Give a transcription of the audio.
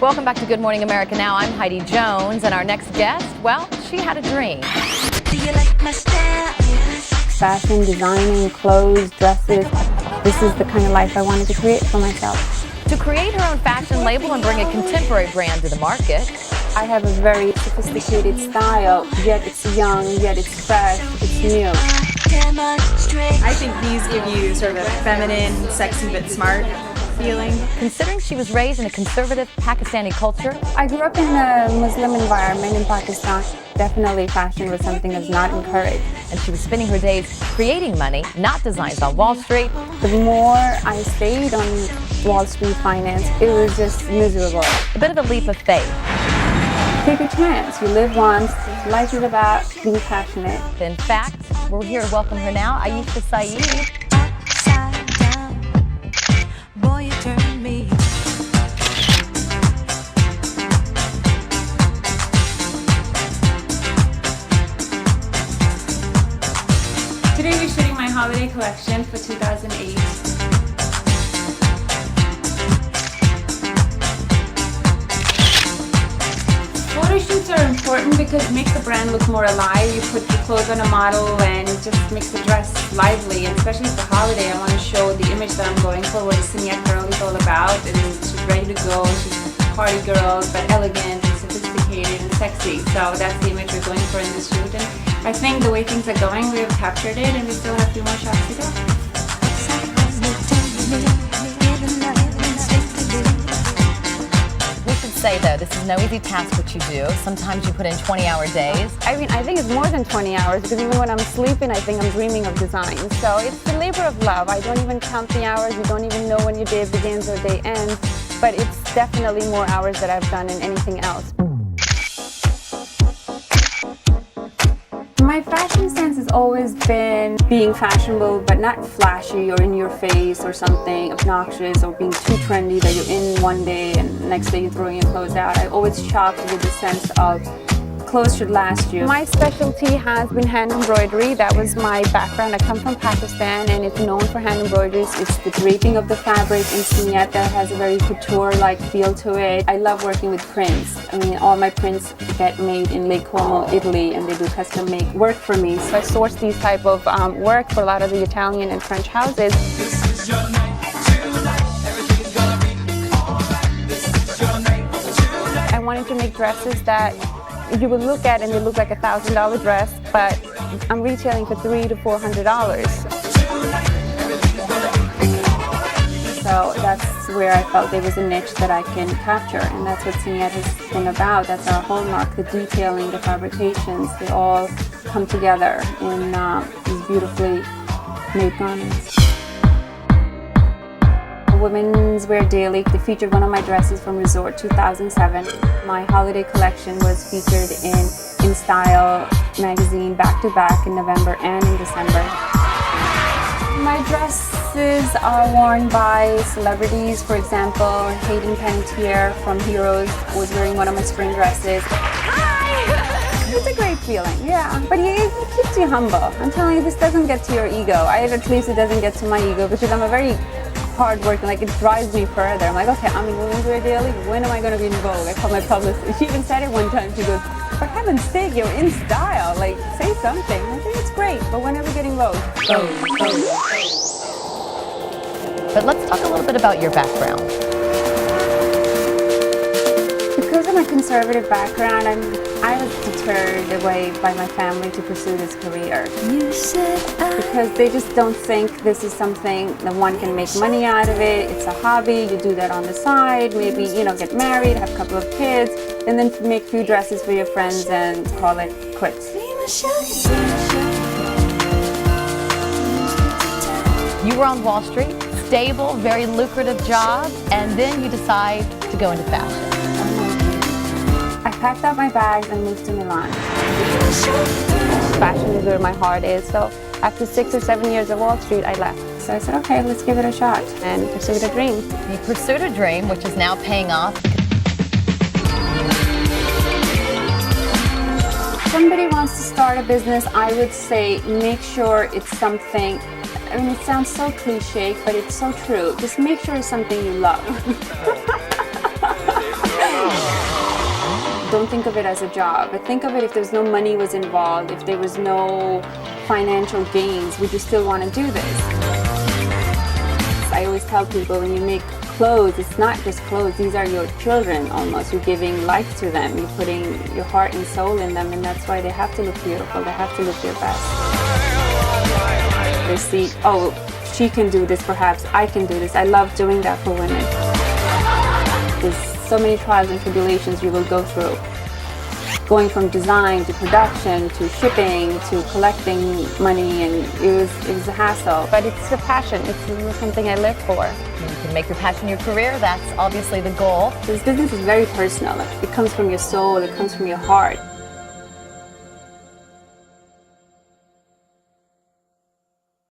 Welcome back to Good Morning America Now. I'm Heidi Jones, and our next guest, well, she had a dream. Do you like my style? Fashion, designing, clothes, dresses. This is the kind of life I wanted to create for myself. To create her own fashion label and bring a contemporary brand to the market. I have a very sophisticated style, yet it's young, yet it's fresh, it's new. I think these give you sort of a feminine, sexy but smart feeling. Considering she was raised in a conservative Pakistani culture. I grew up in a Muslim environment in Pakistan. Definitely fashion was something that's not encouraged. And she was spending her days creating money, not designs on Wall Street. The more I stayed on Wall Street finance, it was just miserable. A bit of a leap of faith. Take a chance. You live once. Life is about being passionate. In fact, we're here to welcome her now, Aisha Saeed. Upside down, boy, you turn me. Today we're shooting my holiday collection for 2008. Photo shoots are important because it makes the brand look more alive. You put your clothes on a model and it just makes the dress lively. And especially for holiday, I want to show the image that I'm going for, what a Signette girl is all about. And she's ready to go. She's a party girl, but elegant and sophisticated and sexy. So that's the image we're going for in this shoot. And I think the way things are going, we have captured it, and we still have a few more shots to go. We should say, though, this is no easy task what you do. Sometimes you put in 20-hour days. I mean, I think it's more than 20 hours because even when I'm sleeping, I think I'm dreaming of design. So it's the labor of love. I don't even count the hours. You don't even know when your day begins or day ends. But it's definitely more hours that I've done than anything else. My fashion sense has always been being fashionable, but not flashy or in your face or something obnoxious or being too trendy that you're in one day and the next day you're throwing your clothes out. I always shop with the sense of clothes should last you. My specialty has been hand embroidery. That was my background. I come from Pakistan and it's known for hand embroideries. It's the draping of the fabric in Signette that has a very couture-like feel to it. I love working with prints. I mean, all my prints get made in Lake Como, Italy, and they do custom make work for me. So I source these type of work for a lot of the Italian and French houses. I wanted to make dresses that you would look at and they look like a $1,000 dress, but I'm retailing for $300 to $400. So that's where I felt there was a niche that I can capture, and that's what Signette has been about. That's our hallmark, the detailing, the fabrications, they all come together in these beautifully made garments. Women's Wear Daily, they featured one of my dresses from Resort 2007. My holiday collection was featured in Style magazine back-to-back in November and in December. My dresses are worn by celebrities. For example, Hayden Panettiere from Heroes was wearing one of my spring dresses. Hi! It's a great feeling, yeah. But it keeps you humble. I'm telling you, this doesn't get to your ego. At least it doesn't get to my ego because I'm a very hard work, and like it drives me further. I'm like, okay, I'm in Women's Wear Daily. When am I going to be in Vogue? I called my publicist. She even said it one time. She goes, for heaven's sake, you're in style. Like, say something. I think it's great, but when are we getting Vogue? But let's talk a little bit about your background. Because of my conservative background, I was deterred away by my family to pursue this career. You said Because they just don't think this is something that one can make money out of it. It's a hobby. You do that on the side. Maybe, get married, have a couple of kids, and then make a few dresses for your friends and call it quits. You were on Wall Street, stable, very lucrative job, and then you decide to go into fashion. I packed up my bags and moved to Milan. Fashion is where my heart is, so after 6 or 7 years of Wall Street, I left. So I said, okay, let's give it a shot and pursue a dream. You pursued a dream, which is now paying off. If somebody wants to start a business, I would say make sure it's something, I mean, it sounds so cliche, but it's so true. Just make sure it's something you love. don't think of it as a job. But think of it, if there's no money was involved, if there was no financial gains, would you still want to do this? I always tell people, when you make clothes, it's not just clothes, these are your children almost. You're giving life to them, you're putting your heart and soul in them, and that's why they have to look beautiful, they have to look their best. They see, oh, she can do this, perhaps I can do this. I love doing that for women. There's so many trials and tribulations you will go through. Going from design to production to shipping to collecting money, and it was a hassle. But it's a passion. It's something I live for. You can make your passion your career. That's obviously the goal. This business is very personal. It comes from your soul, it comes from your heart.